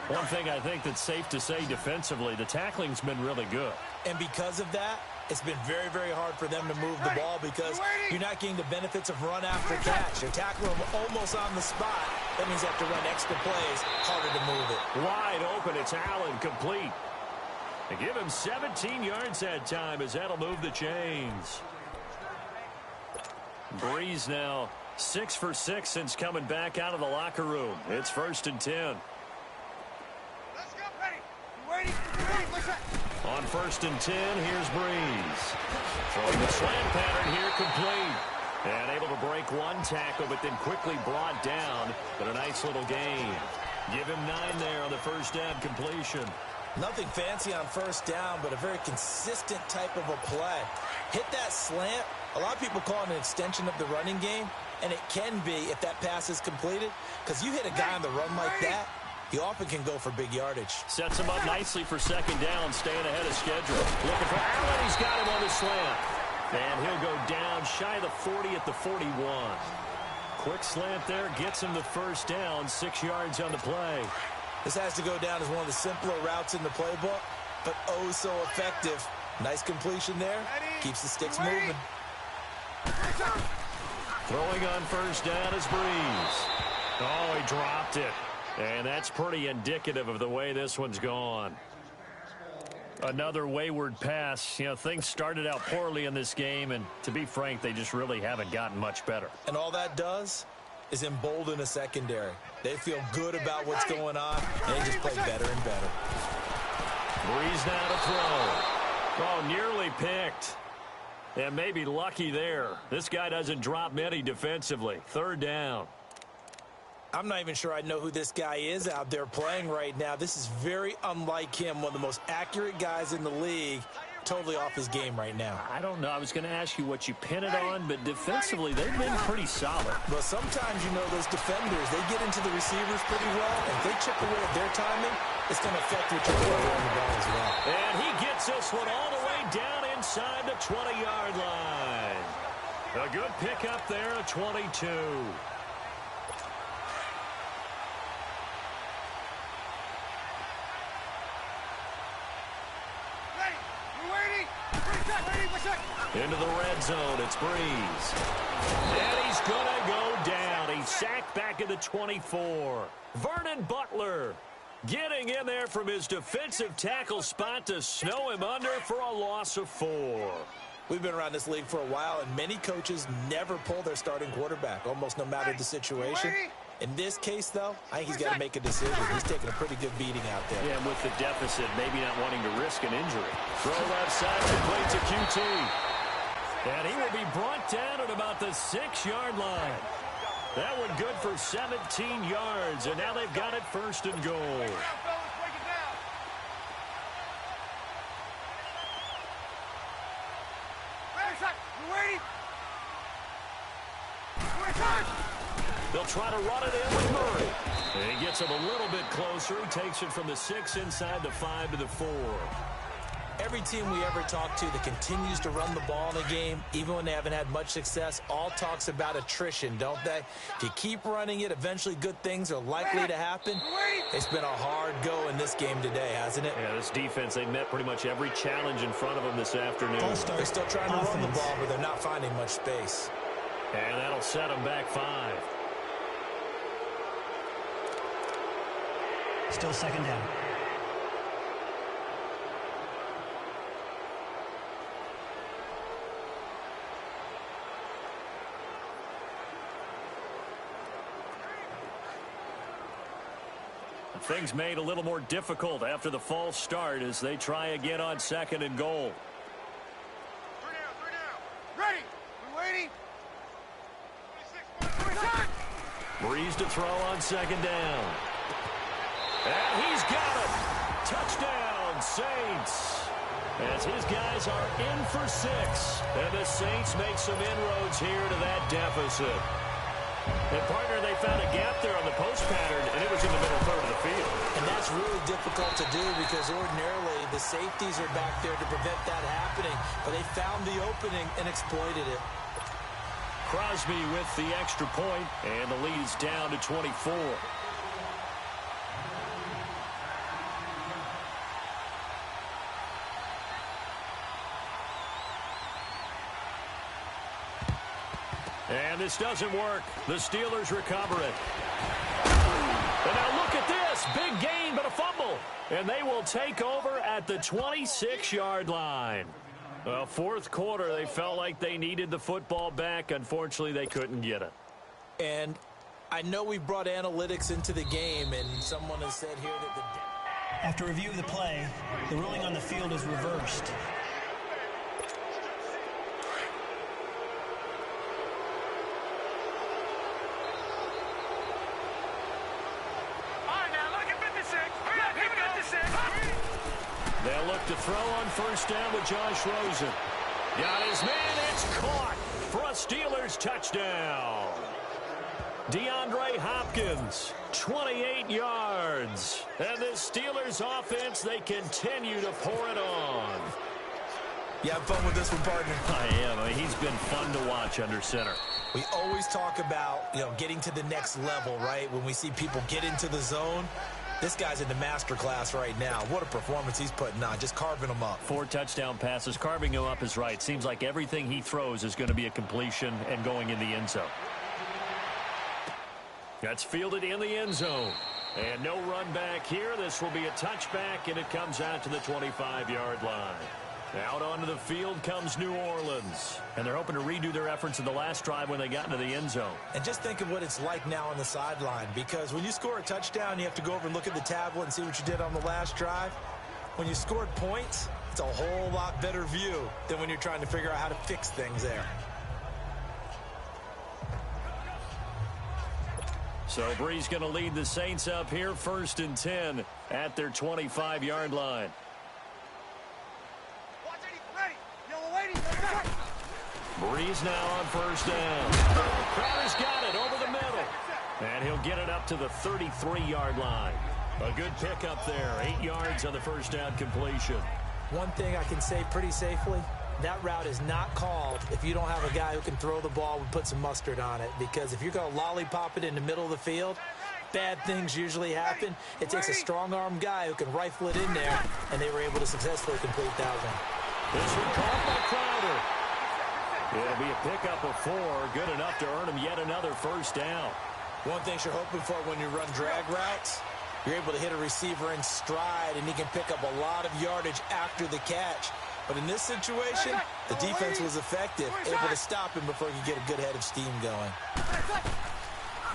One thing I think that's safe to say defensively, the tackling's been really good. And because of that, it's been very, very hard for them to move the ball because you're not getting the benefits of run after catch. You're tackling them almost on the spot. That means you have to run extra plays, harder to move it. Wide open, it's Allen, complete. They give him 17 yards that time as that'll move the chains. Breeze now 6 for 6 since coming back out of the locker room. It's 1st and 10. Let's go, Petty. Ready? What's that? On 1st and 10, here's Breeze. Throwing the slant pattern here, complete. And able to break one tackle, but then quickly brought down. But a nice little gain. Give him 9 there on the first down completion. Nothing fancy on first down, but a very consistent type of a play. Hit that slant. A lot of people call it an extension of the running game, and it can be if that pass is completed, because you hit a guy on the run like that, he often can go for big yardage. Sets him up nicely for second down, staying ahead of schedule. Looking for Allen. He's got him on the slant. And he'll go down shy of the 40 at the 41. Quick slant there, gets him the first down, 6 yards on the play. This has to go down as one of the simpler routes in the playbook, but oh so effective. Nice completion there. Keeps the sticks moving. Throwing on first down is Breeze. Oh, he dropped it. And that's pretty indicative of the way this one's gone. Another wayward pass. You know, things started out poorly in this game, and to be frank, they just really haven't gotten much better. And all that does is embolden a secondary. They feel good about what's going on, and they just play better and better. Breeze now to throw. Oh, nearly picked. And maybe lucky there. This guy doesn't drop many defensively. 3rd down. I'm not even sure I know who this guy is out there playing right now. This is very unlike him, one of the most accurate guys in the league. Totally off his game right now. I don't know. I was going to ask you what you pin it on, but defensively, they've been pretty solid. But sometimes, you know, those defenders, they get into the receivers pretty well. And if they chip away at their timing, it's going to affect what you're doing on the ball as well. And he gets this one all the way down inside the 20-yard line. A good pickup there at 22. Into the red zone, it's Breeze. And he's going to go down. He's sacked back at the 24. Vernon Butler getting in there from his defensive tackle spot to snow him under for a loss of 4. We've been around this league for a while, and many coaches never pull their starting quarterback, almost no matter the situation. In this case, though, I think he's got to make a decision. He's taking a pretty good beating out there. Yeah, and with the deficit, maybe not wanting to risk an injury. Throw left side, complete to QT. And he will be brought down at about the 6-yard line. That one good for 17 yards, and now they've got it 1st and goal. They'll try to run it in with Murray. And he gets him a little bit closer. He takes it from the 6 inside the 5 to the 4. Every team we ever talk to that continues to run the ball in a game, even when they haven't had much success, all talks about attrition, don't they? If you keep running it, eventually good things are likely to happen. It's been a hard go in this game today, hasn't it? Yeah, this defense, they met pretty much every challenge in front of them this afternoon. They're still trying to run the ball, but they're not finding much space. And that'll set them back 5. Still 2nd down. Things made a little more difficult after the false start as they try again on 2nd and goal. 3 down. Ready. We waiting. 26. Breeze to throw on 2nd down. And he's got it. Touchdown, Saints. As his guys are in for 6. And the Saints make some inroads here to that deficit. And, partner, they found a gap there on the post pattern, and it was in the middle third of the field. And that's really difficult to do because ordinarily The safeties are back there to prevent that happening, but they found the opening and exploited it. Crosby with the extra point, and the lead's down to 24. And this doesn't work. The Steelers recover it. And now look at this. Big gain, but a fumble. And they will take over at the 26-yard line. Well, fourth quarter, they felt like they needed the football back. Unfortunately, they couldn't get it. And I know we brought analytics into the game, and someone has said here that After review of the play, the ruling on the field is reversed. They'll look to throw on first down with Josh Rosen. Got his man. It's caught for a Steelers touchdown. DeAndre Hopkins, 28 yards. And this Steelers offense, they continue to pour it on. You have fun with this one, partner? I am. I mean, he's been fun to watch under center. We always talk about, getting to the next level, right? When we see people get into the zone. This guy's in the master class right now. What a performance he's putting on, just carving them up. 4 touchdown passes. Carving him up is right. Seems like everything he throws is going to be a completion and going in the end zone. That's fielded in the end zone. And no run back here. This will be a touchback, and it comes out to the 25-yard line. Out onto the field comes New Orleans. And they're hoping to redo their efforts in the last drive when they got into the end zone. And just think of what it's like now on the sideline, because when you score a touchdown, you have to go over and look at the tablet and see what you did on the last drive. When you scored points, it's a whole lot better view than when you're trying to figure out how to fix things there. So Brees going to lead the Saints up here, 1st and 10 at their 25-yard line. Brees now on first down. Crowder's got it over the middle. And he'll get it up to the 33-yard line. A good pickup there. 8 yards on the first down completion. one thing I can say pretty safely, that route is not called if you don't have a guy who can throw the ball and put some mustard on it. Because if you're going to lollipop it in the middle of the field, bad things usually happen. It takes a strong-arm guy who can rifle it in there, and they were able to successfully complete that one. This one caught by Crowder. It'll be a pickup of 4, good enough to earn him yet another first down. One thing you're hoping for when you run drag routes, you're able to hit a receiver in stride, and he can pick up a lot of yardage after the catch. But in this situation, the defense was effective, able to stop him before he could get a good head of steam going.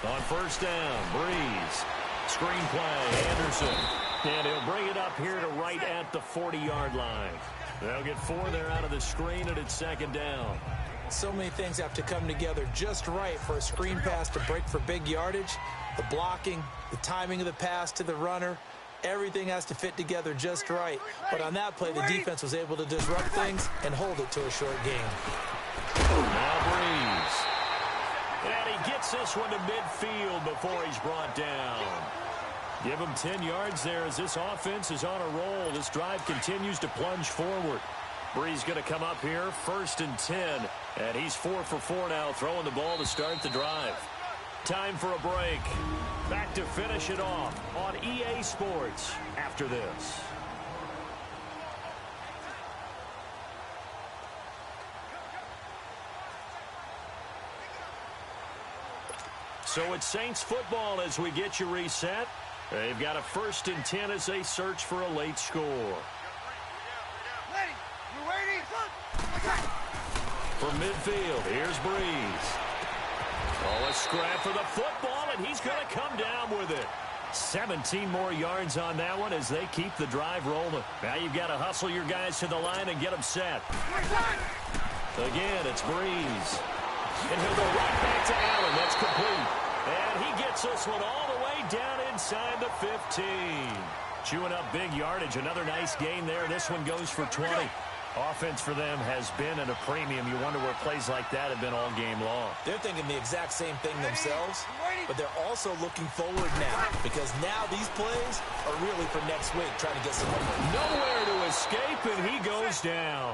On first down, Brees. Screen play, Anderson. And he'll bring it up here to right at the 40-yard line. They'll get 4 there out of the screen, and it's second down. So many things have to come together just right for a screen pass to break for big yardage. The blocking, the timing of the pass to the runner, everything has to fit together just right. But on that play, the defense was able to disrupt things and hold it to a short game. Now Brees. And he gets this one to midfield before he's brought down. Give him 10 yards there as this offense is on a roll. This drive continues to plunge forward. Brees going to come up here, 1st and 10. And he's 4 for 4 now, throwing the ball to start the drive. Time for a break. Back to finish it off on EA Sports after this. So it's Saints football as we get you reset. They've got a 1st and 10 as they search for a late score. From midfield, here's Brees. Oh, a scrap for the football, and he's going to come down with it. 17 more yards on that one as they keep the drive rolling. Now you've got to hustle your guys to the line and get them set. Again, it's Brees. And he'll go right back to Allen. That's complete. And he gets this one all the way down inside the 15. Chewing up big yardage. Another nice gain there. This one goes for 20. Offense for them has been at a premium. You wonder where plays like that have been all game long. They're thinking the exact same thing themselves, but they're also looking forward now because now these plays are really for next week, trying to get some more. Nowhere to escape, and he goes down.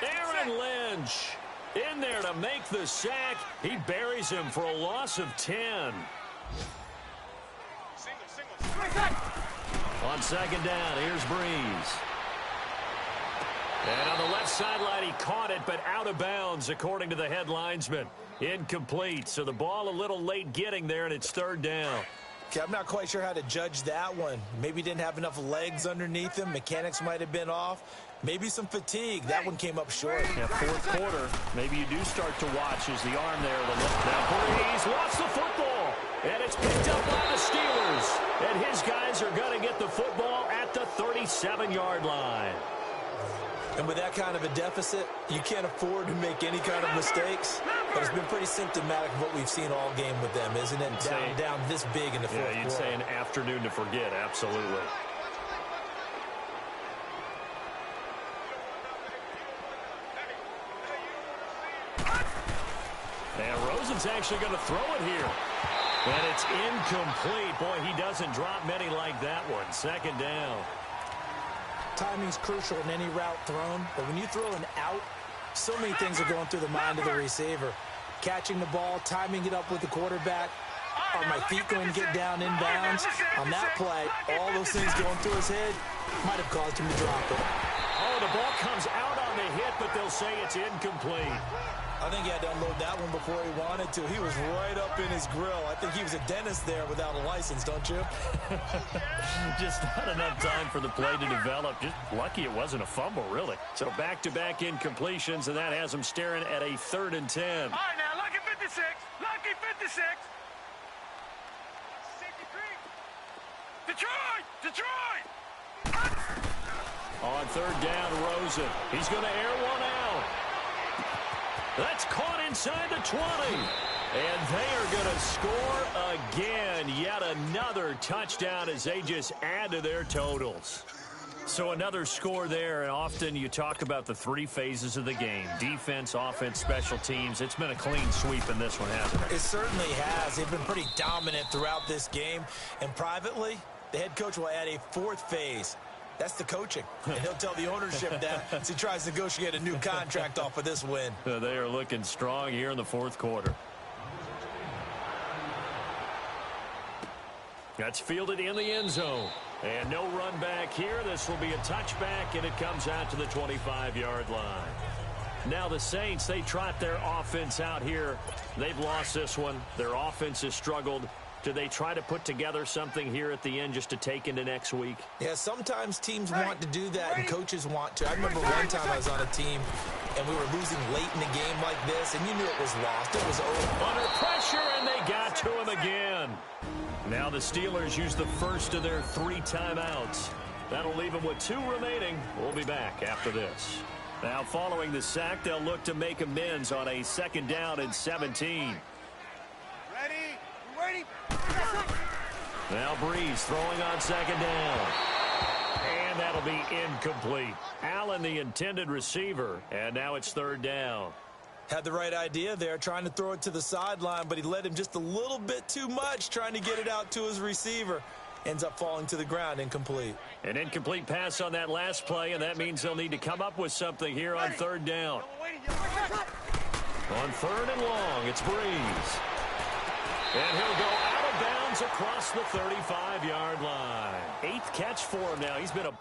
Aaron Lynch in there to make the sack. He buries him for a loss of 10. On second down, here's Breeze. And on the left sideline, he caught it, but out of bounds, according to the head linesman. Incomplete, so the ball a little late getting there, and it's third down. Okay, I'm not quite sure how to judge that one. Maybe didn't have enough legs underneath him. Mechanics might have been off. Maybe some fatigue. That one came up short. Yeah, fourth quarter, maybe you do start to watch as the arm there. Now Breeze lost the football, and it's picked up by the Steelers. And his guys are going to get the football at the 37-yard line. And with that kind of a deficit, you can't afford to make any kind of mistakes. But it's been pretty symptomatic of what we've seen all game with them, isn't it? Down this big in the fourth quarter. Yeah, you'd say an afternoon to forget, absolutely. And Rosen's actually going to throw it here. And it's incomplete. Boy, he doesn't drop many like that one. Second down. Timing's crucial in any route thrown, but when you throw an out, so many things are going through the mind of the receiver. Catching the ball, timing it up with the quarterback. Are my feet going to get down inbounds? On that play, all those things going through his head might have caused him to drop it. Oh, the ball comes out on the hit, but they'll say it's incomplete. I think he had to unload that one before he wanted to. He was right up in his grill. I think he was a dentist there without a license, don't you? Just not enough time for the play to develop. Just lucky it wasn't a fumble, really. So back-to-back incompletions, and that has them staring at a 3rd and 10. All right, now, lucky 56. Lucky 56. Detroit! Detroit! On 3rd down, Rosen. He's going to air one out. That's caught inside the 20. And they are going to score again. Yet another touchdown as they just add to their totals. So another score there, and often you talk about the 3 phases of the game. Defense, offense, special teams. It's been a clean sweep in this one, hasn't it? It certainly has. They've been pretty dominant throughout this game. And privately, the head coach will add a 4th phase. That's the coaching. And he'll tell the ownership that as he tries to negotiate a new contract off of this win. They are looking strong here in the 4th quarter. That's fielded in the end zone. And no run back here. This will be a touchback, and it comes out to the 25-yard line. Now the Saints, they trot their offense out here. They've lost this one. Their offense has struggled. Do they try to put together something here at the end just to take into next week? Yeah, sometimes teams want to do that and coaches want to. I remember one time I was on a team and we were losing late in the game like this, and you knew it was lost. It was over. Under pressure, and they got to him again. Now the Steelers use the first of their 3 timeouts. That'll leave them with 2 remaining. We'll be back after this. Now following the sack, they'll look to make amends on a 2nd down and 17. Ready? Now Breeze throwing on 2nd down. And that'll be incomplete. Allen, the intended receiver, and now it's 3rd down. Had the right idea there, trying to throw it to the sideline, but he led him just a little bit too much, trying to get it out to his receiver. Ends up falling to the ground, incomplete. An incomplete pass on that last play, and that means they'll need to come up with something here on 3rd down. On 3rd and long, it's Breeze. And he'll go out of bounds across the 35-yard line. 8th catch for him now. He's been a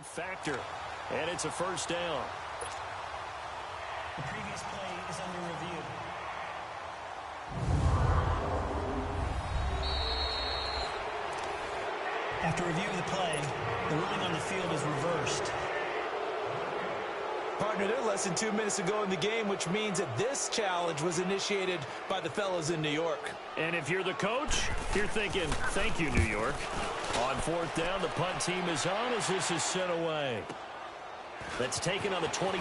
factor. And it's a first down. The previous play is under review. After review of the play, the ruling on the field is reversed. Partner, they're less than 2 minutes to go in the game, which means that this challenge was initiated by the fellas in New York. And if you're the coach, you're thinking, thank you, New York. On fourth down, the punt team is on as this is sent away. That's taken on the 25.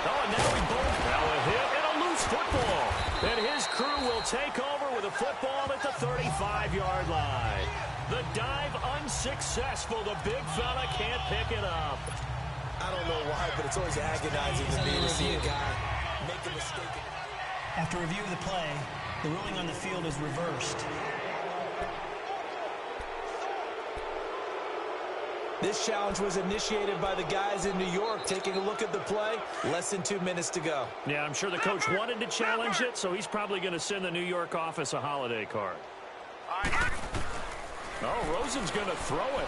Oh, and now a hit and a loose football. And his crew will take over with a football at the 35-yard line. The dive unsuccessful. The big fella can't pick it up. I don't know why, but it's always agonizing to me to see a guy make a mistake. After review of the play, the ruling on the field is reversed. This challenge was initiated by the guys in New York. Taking a look at the play, less than 2 minutes to go. Yeah, I'm sure the coach wanted to challenge it, so he's probably going to send the New York office a holiday card. Oh, Rosen's going to throw it.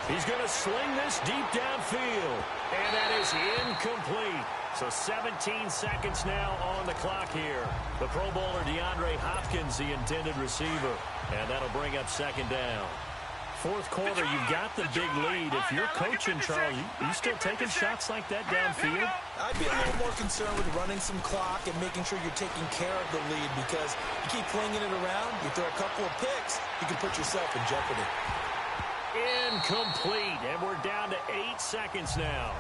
He's going to sling this deep downfield. And that is incomplete. So 17 seconds now on the clock here. The Pro Bowler DeAndre Hopkins, the intended receiver. And that'll bring up second down. Fourth quarter, you've got the big lead. If you're coaching, Charles, you still taking shots like that downfield? I'd be a little more concerned with running some clock and making sure you're taking care of the lead, because you keep flinging it around, you throw a couple of picks, you can put yourself in jeopardy. Incomplete, and we're down to 8 seconds now.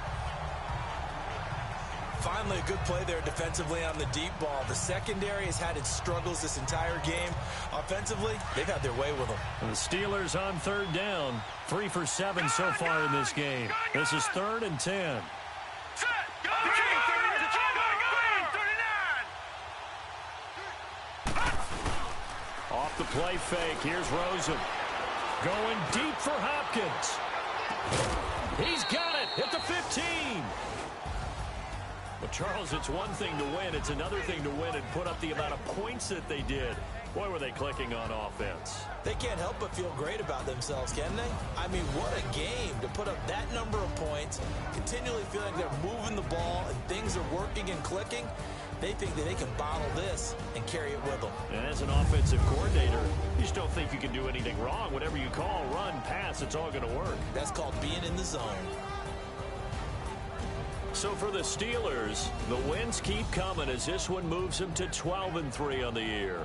Finally, a good play there defensively on the deep ball. The secondary has had its struggles this entire game. Offensively, they've had their way with them. The Steelers on third down. 3 for 7 so far in this game. This is 3rd and 10. Off the play fake. Here's Rosen. Going deep for Hopkins. He's got it at the 15. Well, Charles, it's one thing to win. It's another thing to win and put up the amount of points that they did. Boy, were they clicking on offense. They can't help but feel great about themselves, can they? I mean, what a game to put up that number of points, continually feeling they're moving the ball and things are working and clicking. They think that they can bottle this and carry it with them. And as an offensive coordinator, you just don't think you can do anything wrong. Whatever you call, run, pass, it's all going to work. That's called being in the zone. So for the Steelers, the wins keep coming as this one moves them to 12-3 on the year.